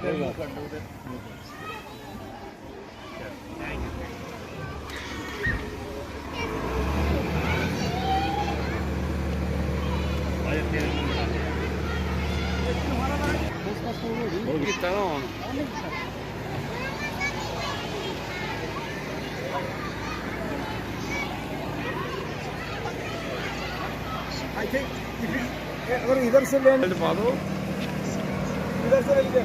I think अगर इधर से लेने पा दो, इधर से ले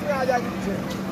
में आ जाएगी पीछे।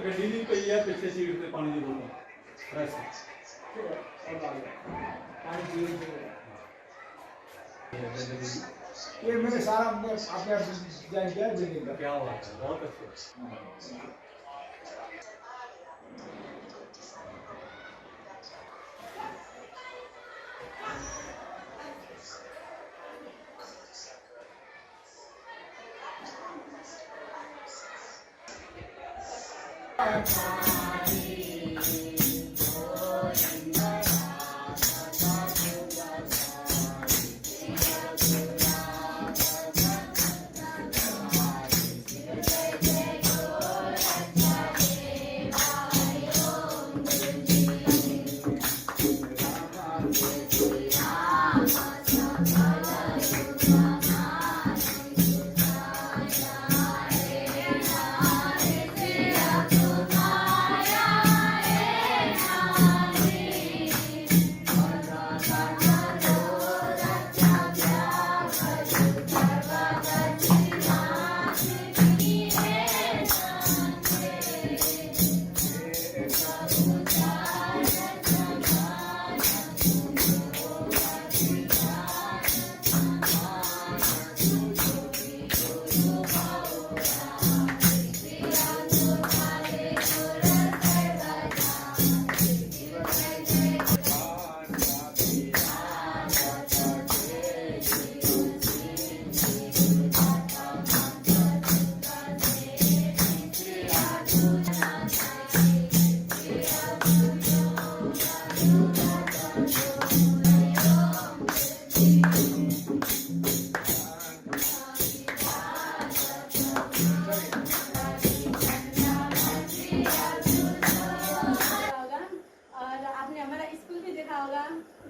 गड्डी नहीं पई है पिछले सीट पे पानी की बोतल बस ये मैंने सारा आपने डिजाइन किया बिल्डिंग का। क्या बात है, बहुत अच्छा।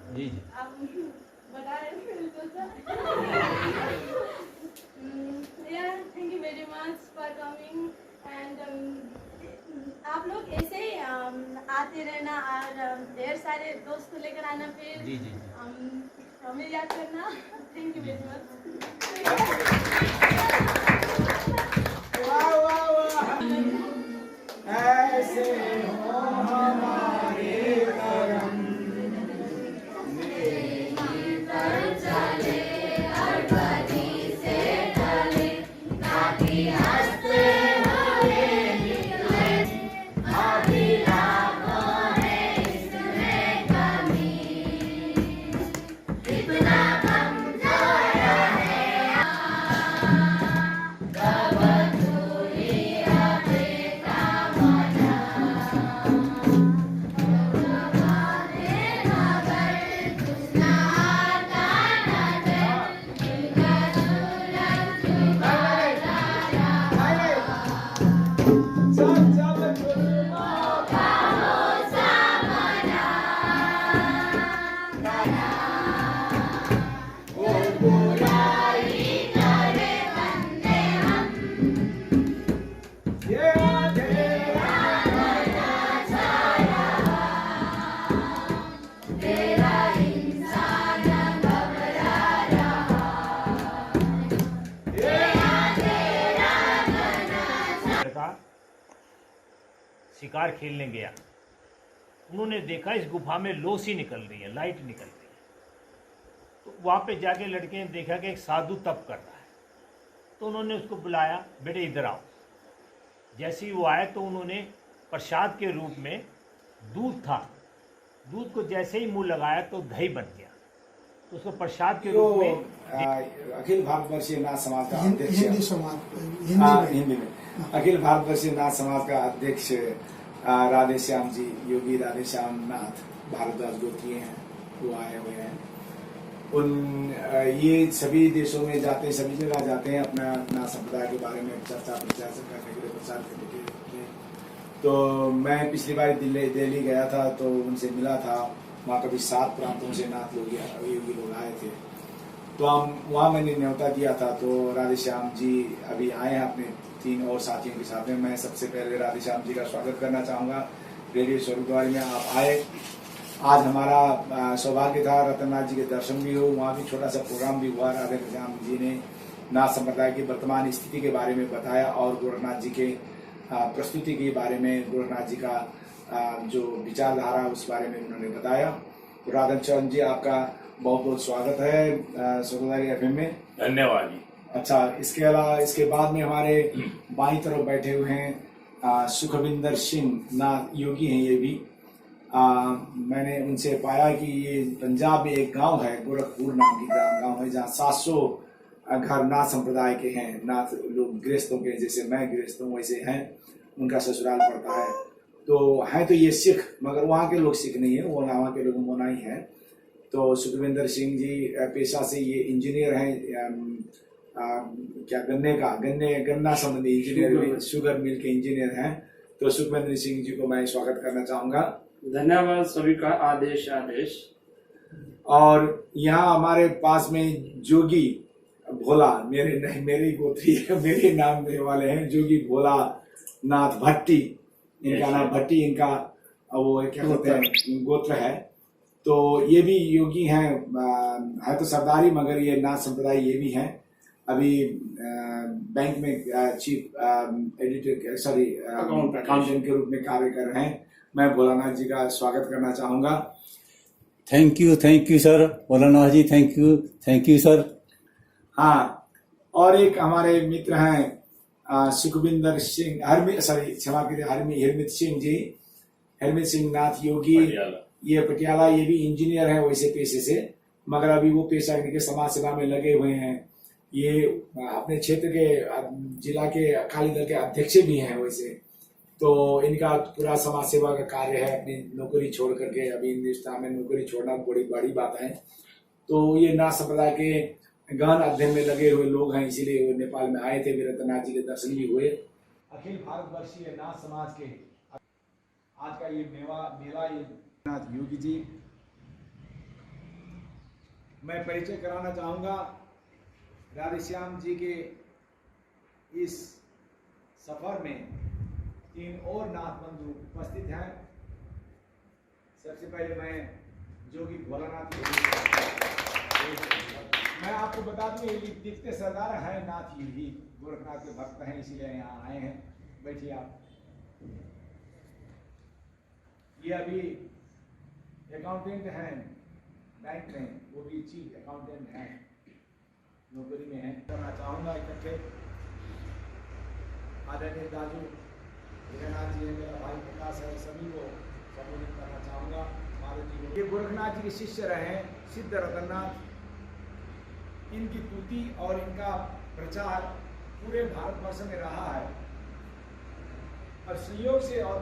जी जी आप बता रहे थे yeah, thank you very much for coming and आप लोग ऐसे ही आते रहना और ढेर सारे दोस्त को लेकर आना फिर जी जी हमें याद करना थैंक यू वेरी मच वाह वाह वाह ऐसे हो हमारे करम लड़का शिकार खेलने गया। उन्होंने देखा इस गुफा में लोसी निकल रही है, लाइट निकल रही है। तो वहाँ पे जाके लड़के ने देखा कि एक साधु तप कर रहा है। तो उन्होंने उसको बुलाया, बेटे इधर आओ। जैसे ही वो आए तो उन्होंने प्रसाद के रूप में दूध था, दूध को जैसे ही मुंह लगाया तो दही बन गया। तो उसको प्रसाद के रूप में अखिल भारतवर्षीय नाथ समाज का अध्यक्ष हिंदी समाज हिंदी में अखिल भारतवर्षीय नाथ समाज का अध्यक्ष राधेश्याम जी, योगी राधेश्याम नाथ भारद्वाज गोत्रीय हैं, वो आए हुए हैं। ये सभी देशों में जाते हैं, सभी जगह जाते हैं अपना नाथ संप्रदाय के बारे में चर्चा प्रचार करने के लिए, प्रचार करने के लिए। तो मैं पिछली बार दिल्ली गया था तो उनसे मिला था। वहाँ कभी 7 प्रांतों से नाथ लोग योगी लोग आए थे, तो हम वहाँ मैंने न्योता दिया था। तो राधेश्याम जी अभी आए हैं अपने 3 और साथियों के साथ में। मैं सबसे पहले राधेश्याम जी का स्वागत करना चाहूँगा। रेडियो स्वर्गद्वार में आप आए। आज हमारा सौभाग्य था रतननाथ जी के दर्शन भी हो, वहाँ भी छोटा सा प्रोग्राम भी हुआ। राधेश्याम जी ने नाथ संप्रदाय की वर्तमान स्थिति के बारे में बताया और गोरखनाथ जी के प्रस्तुति के बारे में, गोरखनाथ जी का जो विचारधारा उस बारे में उन्होंने बताया। तो राधेश्याम जी आपका बहुत बहुत स्वागत है स्वर्गद्वार एफएम में। धन्यवाद जी। अच्छा, इसके अलावा इसके बाद में हमारे बाईं तरफ बैठे हुए हैं सुखविंदर सिंह नाथ योगी हैं। ये भी मैंने उनसे पाया कि ये पंजाब में एक गांव है, गोरखपुर नाम की गांव है, जहाँ 700 घर नाथ संप्रदाय के हैं। नाथ लोग गृहस्थों के, जैसे मैं गृहस्थ हूँ वैसे हैं, उनका ससुराल पड़ता है। तो है तो ये सिख, मगर वहाँ के लोग सिख नहीं है, वो वहाँ के लोग मोनाई हैं। तो सुखविंदर सिंह जी पेशा से ये इंजीनियर हैं, क्या गन्ना संबंधी इंजीनियर, शुगर मिल के इंजीनियर हैं। तो सुखविंदर सिंह जी को मैं स्वागत करना चाहूंगा। धन्यवाद सभी का। आदेश। और यहाँ हमारे पास में जोगी भोला, मेरे गोत्री मेरे नाम देने वाले हैं, जोगी भोला नाथ भट्टी, इनका नाम भट्टी, इनका वो क्या कहते हैं गोत्र है। तो ये भी योगी हैं, है तो सरदारी मगर ये नाथ संप्रदाय ये भी हैं। अभी बैंक में चीफ एडिटर अकाउंटेंट के रूप में कार्य कर रहे हैं। मैं भोलानाथ जी का स्वागत करना चाहूंगा। Thank you sir Bholanath ji, thank you sir. हाँ, और एक हमारे मित्र हैं सुखविंदर सिंह, हरमित सिंह जी, हरमित सिंह नाथ योगी, ये पटियाला, ये भी इंजीनियर है वैसे पेशे से, मगर अभी वो पेशा इनके समाज सेवा में लगे हुए हैं। ये अपने क्षेत्र के जिला के अकाली दल के अध्यक्ष भी हैं वैसे। तो इनका पूरा समाज सेवा का कार्य है, अपनी नौकरी छोड़ करके। अभी हिंदुस्तान में नौकरी छोड़ना बड़ी बात है। तो ये नाथ संप्रदाय के गहन अध्ययन में लगे हुए लोग हैं, इसीलिए वो नेपाल में आए थे। रतननाथ जी के दर्शन भी हुए। अखिल भारतवर्षीय नाथ समाज के आज का ये मेला ये नाथ योगी जी मैं परिचय कराना चाहूँगा राधेश्याम जी के इस सफर में 3 और नाथ बंधु उपस्थित हैं। सबसे पहले मैं जोगी भोलानाथ मैं आपको बता दूं, ये दिखते सरदार हैं नाथ ही गोरखनाथ के भक्त हैं, इसीलिए यहाँ आए हैं। बैठिए आप। ये अभी अकाउंटेंट हैं बैंक में, वो भी चीफ अकाउंटेंट हैं, नौकरी में हैं। करना चाहूँगा इकट्ठे आदरणीय दाजू हीरानाथ जी, मेरा भाई प्रकाश है, सभी को संबोधित करना चाहूँगा। ये गोरखनाथ जी के शिष्य रहे सिद्ध रतननाथ। इनकी स्तुति और इनका प्रचार पूरे भारतवर्ष में रहा है और संयोग से और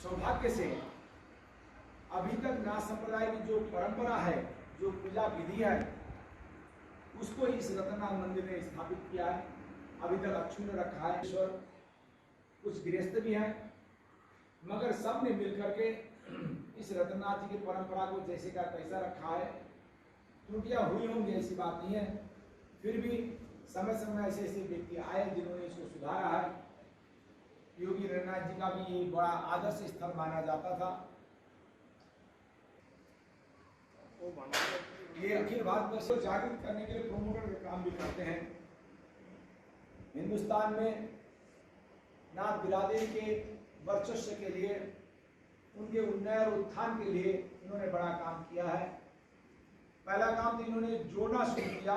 सौभाग्य से अभी तक नाथ संप्रदाय की जो परंपरा है, जो पूजा विधि है, उसको इस रतननाथ मंदिर ने स्थापित किया है। अभी तक अक्षुण्ण रखा है। ईश्वर कुछ गृहस्थ भी हैं, मगर सब ने मिलकर के इस रतननाथ जी की परंपरा को जैसे का तैसा रखा है। त्रुटियां हुई होंगी ऐसी बात नहीं है, फिर भी समय समय ऐसे ऐसे व्यक्ति आए जिन्होंने इसको सुधारा है। योगी रतननाथ जी का भी ये बड़ा आदर्श स्थल माना जाता था। ये अखिल भारत को जागृत करने के लिए प्रोमोटर का काम भी करते हैं। हिंदुस्तान में नाथ बिरादरी के वर्चस्व के लिए, उनके उन्नयन और उत्थान के लिए इन्होंने बड़ा काम किया है। पहला काम तो इन्होंने जोड़ना शुरू किया।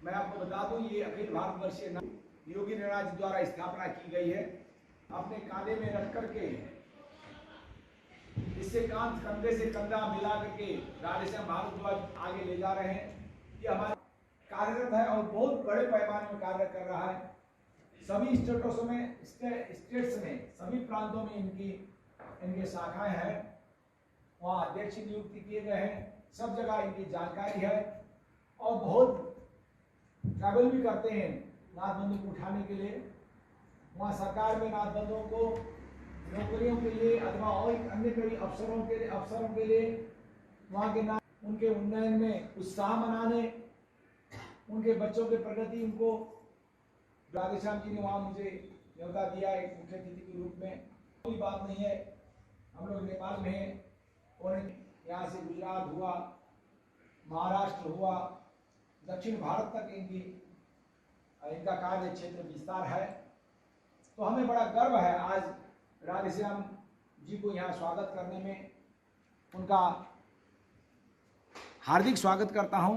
मैं आपको बता दूं, ये अखिल भारतवर्षीय योगी रतननाथ जी द्वारा स्थापना की गई है। अपने कांधे में रख करके इससे कंधे से कंधा मिला करके राधेश्याम भारद्वाज आगे ले जा रहे हैं। ये हमारे कार्यरत है और बहुत बड़े पैमाने में कार्य कर रहा है। सभी स्टेट्स में सभी प्रांतों में इनके शाखाएं हैं। वहाँ अध्यक्ष नियुक्ति किए गए हैं। सब जगह इनकी जानकारी है और बहुत ट्रैवल भी करते हैं नाथ बंधु को उठाने के लिए। वहाँ सरकार में नाथ बंधुओं को नौकरियों के लिए अथवा और अन्य कई अफसरों के लिए वहाँ के नाथ उनके उन्नयन में उत्साह मनाने, उनके बच्चों के प्रगति, उनको राधेश्याम जी ने वहाँ मुझे न्योता दिया एक मुख्य अतिथि के रूप में। कोई बात नहीं है, हम लोग नेपाल में हैं और यहाँ से गुजरात हुआ, महाराष्ट्र हुआ, दक्षिण भारत तक इनका कार्य क्षेत्र विस्तार है। तो हमें बड़ा गर्व है आज राधेश्याम जी को यहाँ स्वागत करने में। उनका हार्दिक स्वागत करता हूँ।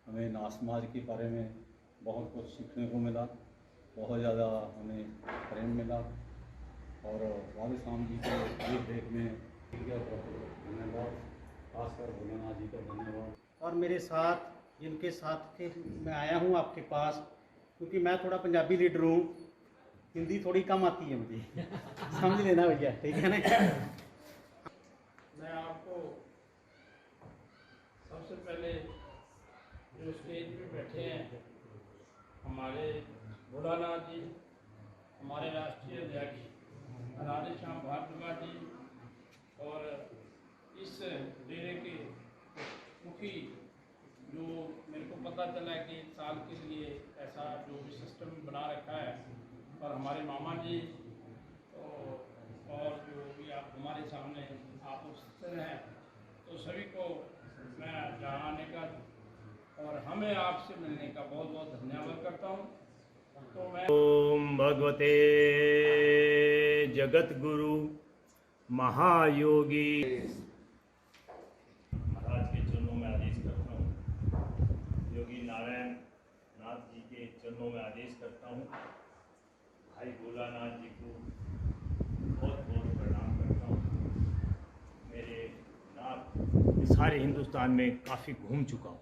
हमें नाथ समाज के बारे में बहुत कुछ सीखने को मिला, बहुत ज़्यादा हमें प्रेम मिला और राधेश्याम जी के देख में धन्यवाद, खासकर भोलेनाथ जी का धन्यवाद। और मेरे साथ जिनके साथ के मैं आया हूँ आपके पास, क्योंकि मैं थोड़ा पंजाबी लीडर हूँ, हिंदी थोड़ी कम आती है मुझे समझ लेना भैया, ठीक है ना। मैं आपको सबसे पहले जो स्टेज पे बैठे हैं हमारे भोलानाथ जी, हमारे राष्ट्रीय अध्यक्ष राधेश्याम भारद्वाज जी और इस डेरे के मुखी, जो मेरे को पता चला कि इस साल के लिए ऐसा जो भी सिस्टम बना रखा है, और हमारे मामा जी और जो भी आप हमारे सामने आप उपस्थित हैं, तो सभी को मैं जाने का और हमें आपसे मिलने का बहुत बहुत धन्यवाद करता हूँ। तो मैं ओम भगवते जगत गुरु महायोगी महाराज के चरणों में आदेश करता हूँ। योगी नारायण नाथ जी के चरणों में आदेश करता हूँ। भाई भोलानाथ जी को बहुत बहुत प्रणाम करता हूँ। मेरे नाथ सारे हिंदुस्तान में काफ़ी घूम चुका हूँ,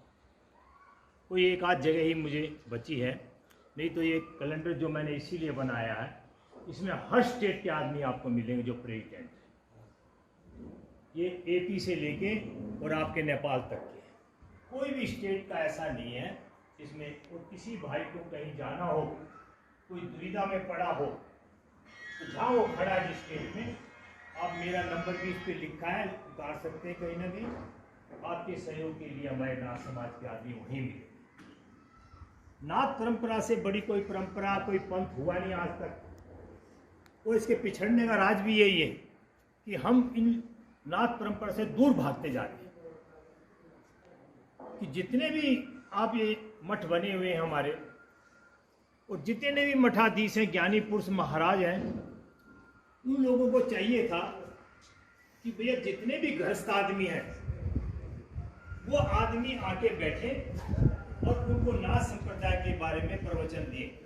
कोई एक आध जगह ही मुझे बची है, नहीं तो ये कैलेंडर जो मैंने इसीलिए बनाया है, इसमें हर स्टेट के आदमी आपको मिलेंगे जो प्रेसिडेंट है। ये AP से लेके और आपके नेपाल तक के, कोई भी स्टेट का ऐसा नहीं है इसमें। और किसी भाई को कहीं जाना हो, कोई दुविधा में पड़ा हो, तो जहाँ वो खड़ा है जिस स्टेट में, आप मेरा नंबर भी इस पर लिखा है, उतार सकते हैं कहीं ना कहीं। आपके सहयोग के लिए हमारे नाथ समाज के आदमी वहीं मिले। नाथ परंपरा से बड़ी कोई परंपरा, कोई पंथ हुआ नहीं आज तक। और इसके पिछड़ने का राज भी यही है कि हम इन नाथ परंपरा से दूर भागते जा रहे हैं। कि जितने भी आप ये मठ बने हुए हैं हमारे, और जितने भी मठाधीश हैं, ज्ञानी पुरुष महाराज हैं, उन लोगों को चाहिए था कि भैया जितने भी गृहस्थ आदमी हैं वो आदमी आके बैठे और उनको नाथ संप्रदाय के बारे में प्रवचन दिए।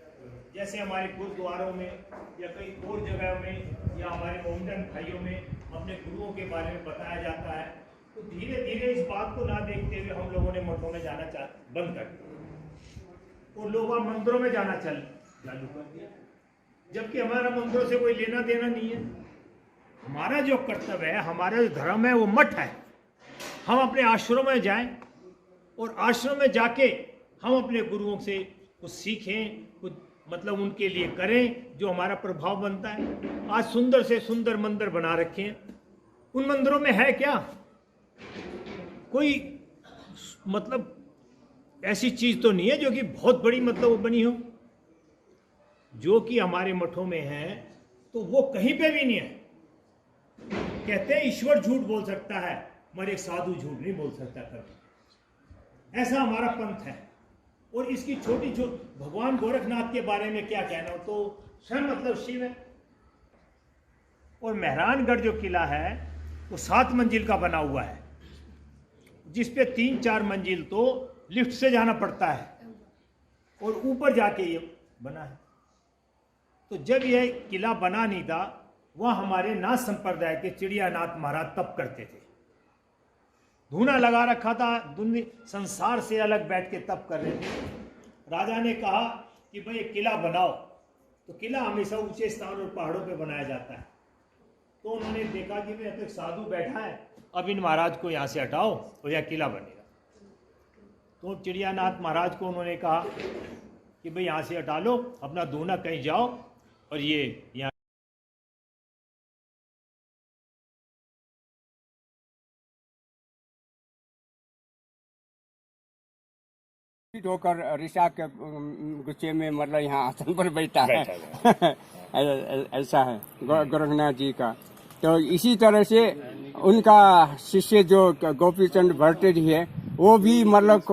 जैसे हमारे गुरुद्वारों में या कई और जगह में या हमारे मोमडन भाइयों में अपने गुरुओं के बारे में बताया जाता है। तो धीरे धीरे इस बात को ना देखते हुए हम लोगों ने मठों में जाना बंद कर दिया और लोग मंदिरों में जाना चालू कर दिया, जबकि हमारा मंदिरों से कोई लेना देना नहीं है। हमारा जो कर्तव्य है, हमारा जो धर्म है, वो मठ है। हम अपने आश्रम में जाएं और आश्रम में जाके हम अपने गुरुओं से कुछ सीखें, कुछ मतलब उनके लिए करें जो हमारा प्रभाव बनता है। आज सुंदर से सुंदर मंदिर बना रखे हैं, उन मंदिरों में है क्या कोई मतलब ऐसी चीज तो नहीं है जो कि बहुत बड़ी मतलब वो बनी हो। जो कि हमारे मठों में है तो वो कहीं पे भी नहीं है। कहते हैं ईश्वर झूठ बोल सकता है मगर एक साधु झूठ नहीं बोल सकता कभी। ऐसा हमारा पंथ है। और इसकी छोटी छोटी भगवान गोरखनाथ के बारे में क्या कहना हो, तो स्वयं मतलब शिव है। और मेहरानगढ़ जो किला है वो 7 मंजिल का बना हुआ है, जिसपे 3-4 मंजिल तो लिफ्ट से जाना पड़ता है और ऊपर जाके ये बना है। तो जब यह किला बना नहीं था, वह हमारे नाथ संप्रदाय के चिड़ियानाथ महाराज तप करते थे। धूना लगा रखा था, संसार से अलग बैठ के तप कर रहे थे। राजा ने कहा कि भाई किला बनाओ, तो किला हमेशा ऊंचे स्थान और पहाड़ों पे बनाया जाता है। तो उन्होंने देखा कि भाई एक साधु बैठा है, अब इन महाराज को यहाँ से हटाओ तो यह किला बनेगा। तो चिड़ियानाथ महाराज को उन्होंने कहा कि भाई यहाँ से हटा लो, अपना धूना कहीं जाओ और ये यहाँ होकर ऋषा के गुच्छे में मतलब यहाँ आसन पर बैठा है। ऐसा है गोरखनाथ जी का। तो इसी तरह से उनका शिष्य जो गोपीचंद भट्ट जी है, वो भी मतलब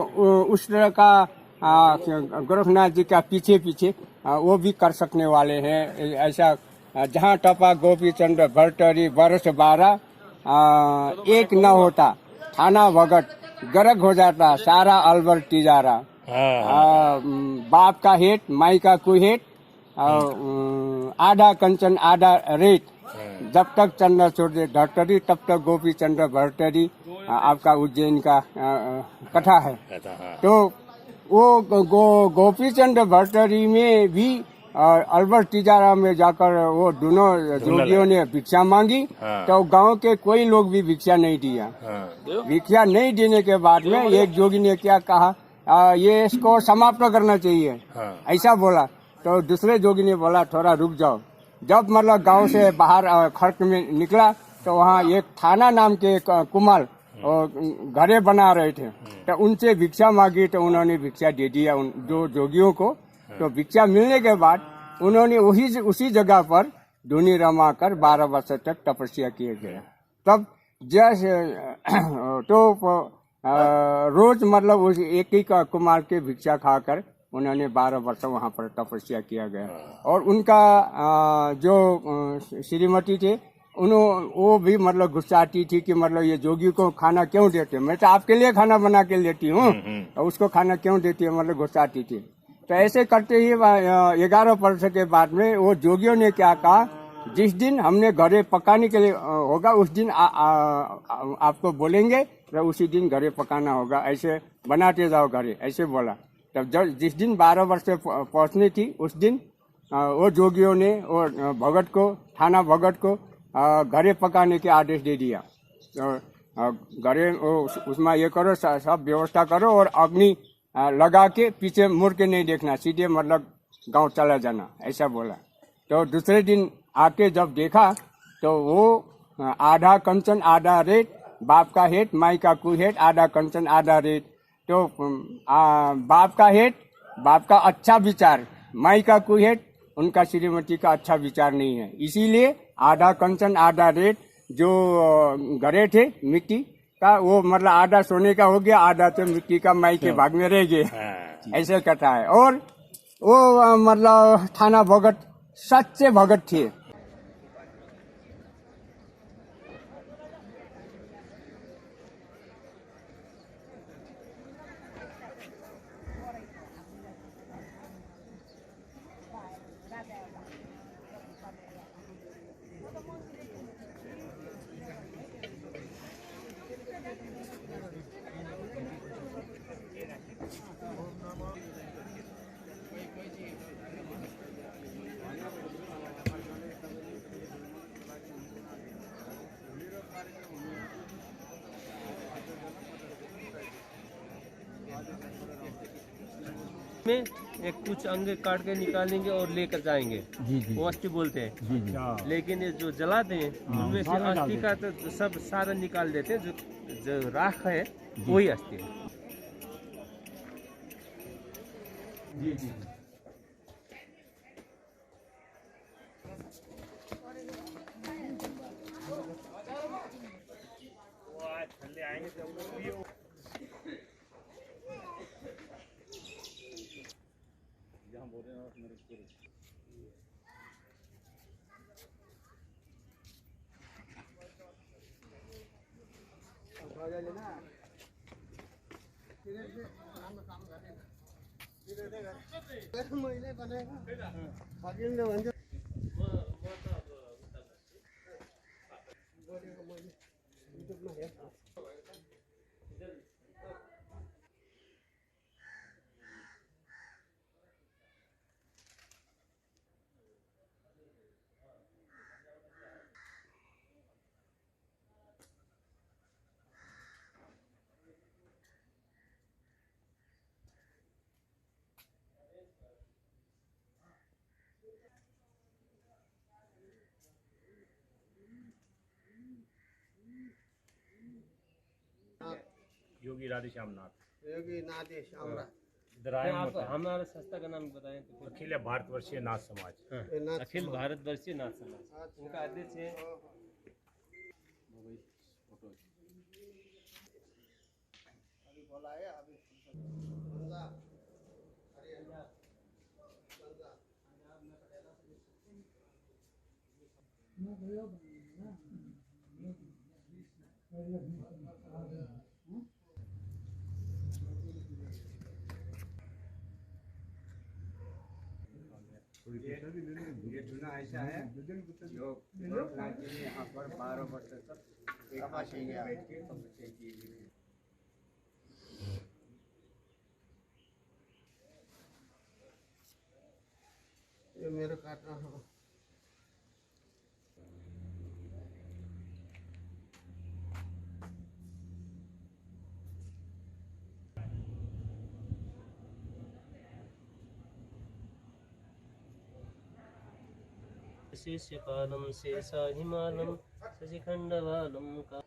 उस तरह का गोरखनाथ जी का पीछे पीछे वो भी कर सकने वाले हैं। ऐसा जहाँ टपा गोपीचंद भट्टरी वर्ष 12 एक न होता थाना भगत गरग हो जाता सारा अलवर तिजारा। बाप का हेट माई का कुहेट आधा कंचन आधा रेत, जब तक चंद्र छोड़ दे धट्टरी तब तक गोपी चंद्र भट्टरी आपका उज्जैन का कथा है। तो वो गोपी चंद्र भट्टरी में भी अलवर तिजारा में जाकर वो दोनों जोगियों ने भिक्षा मांगी। तो गांव के कोई लोग भी भिक्षा नहीं दिया। भिक्षा नहीं देने के बाद में एक जोगी ने क्या कहा, ये इसको समाप्त करना चाहिए, ऐसा बोला। तो दूसरे जोगी ने बोला थोड़ा रुक जाओ। जब मतलब गांव से बाहर खर्क में निकला तो वहाँ एक थाना नाम के कुमार घरे बना रहे थे, तो उनसे भिक्षा मांगी तो उन्होंने भिक्षा दे दिया उन दो जोगियों को। तो भिक्षा मिलने के बाद उन्होंने उसी जगह पर धुनी रमा कर 12 वर्ष तक तपस्या किए गए। तब जैसे तो रोज मतलब उस एक ही कुमार के भिक्षा खाकर उन्होंने 12 वर्ष वहाँ पर तपस्या किया गया। और उनका जो श्रीमती थे वो भी मतलब गुस्साती थी कि मतलब ये जोगी को खाना क्यों देते, मैं तो आपके लिए खाना बना के लेती हूँ, उसको खाना क्यों देती है, मतलब गुस्साती थी। तो ऐसे करते ही 11 वर्ष के बाद में वो जोगियों ने क्या कहा, जिस दिन हमने घरे पकाने के लिए होगा उस दिन आपको बोलेंगे तो उसी दिन घरे पकाना होगा, ऐसे बनाते जाओ घरे, ऐसे बोला। तब जिस दिन 12 वर्ष पहुंचनी थी उस दिन वो जोगियों ने वो भगत को थाना भगत को घरे पकाने के आदेश दे दिया। घरे उसमें ये करो, सब व्यवस्था करो और अग्नि लगा के पीछे मुड़ के नहीं देखना, सीधे मतलब गांव चला जाना, ऐसा बोला। तो दूसरे दिन आके जब देखा तो वो आधा कंचन आधा रेत, बाप का हेट माई का कुहेट, आधा कंचन आधा रेत। तो बाप का हेट, बाप का अच्छा विचार, माई का कुहेट, उनका श्रीमती का अच्छा विचार नहीं है, इसीलिए आधा कंचन आधा रेत जो घरे थे मिट्टी का, वो मतलब आधा सोने का हो गया, आधा तो मिट्टी का माई के भाग में रह गए, ऐसे कथा है। और वो मतलब थाना भगत, सच्चे भगत थे। में एक कुछ अंग काट के निकालेंगे और लेकर जाएंगे, वो अस्थि बोलते हैं। लेकिन ये जो जलाते हैं उनमें से अस्थि का तो सब सारा निकाल देते हैं, जो राख है वही अस्थि है। योगी राधे श्यामनाथ, योगी नाथ श्यामनाथ, हमारा संस्था का नाम बताएं तो। अखिल भारतवर्षीय नाथ समाज, अखिल भारतवर्षीय नाथ समाज, उनका अध्यक्ष है। अभी बोला है, अभी ये चुना ऐसा है जो यहाँ पर 12 वर्ष तक एक आसन में बैठ के तपस्या की गई। ये मेरे काट रहा हूँ। शेषपालम शेषा हिमालम शशिखंडवालम का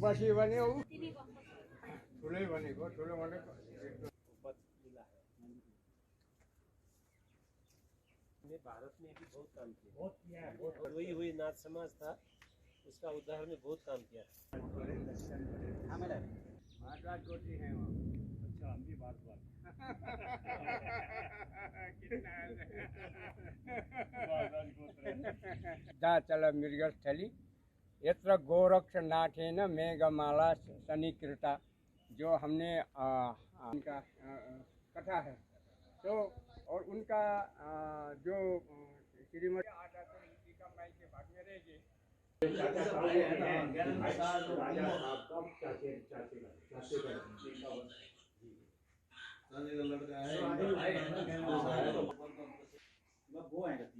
बसी बने ठुलै भनेको ठुलो भनेको भारत में भी बहुत काम किया, बहुत रोई हुई नाथ समाज था, उसका उद्धार में बहुत काम किया। अच्छा, हम भी बात जा चल मृगस्थली यत्र गोरक्ष नाथेन मेघमाला सनिकृता, जो हमने उनका कथा है। तो और उनका जो श्रीमती आधा तो मिट्टी का माई के भाग में रह गए, लड़का है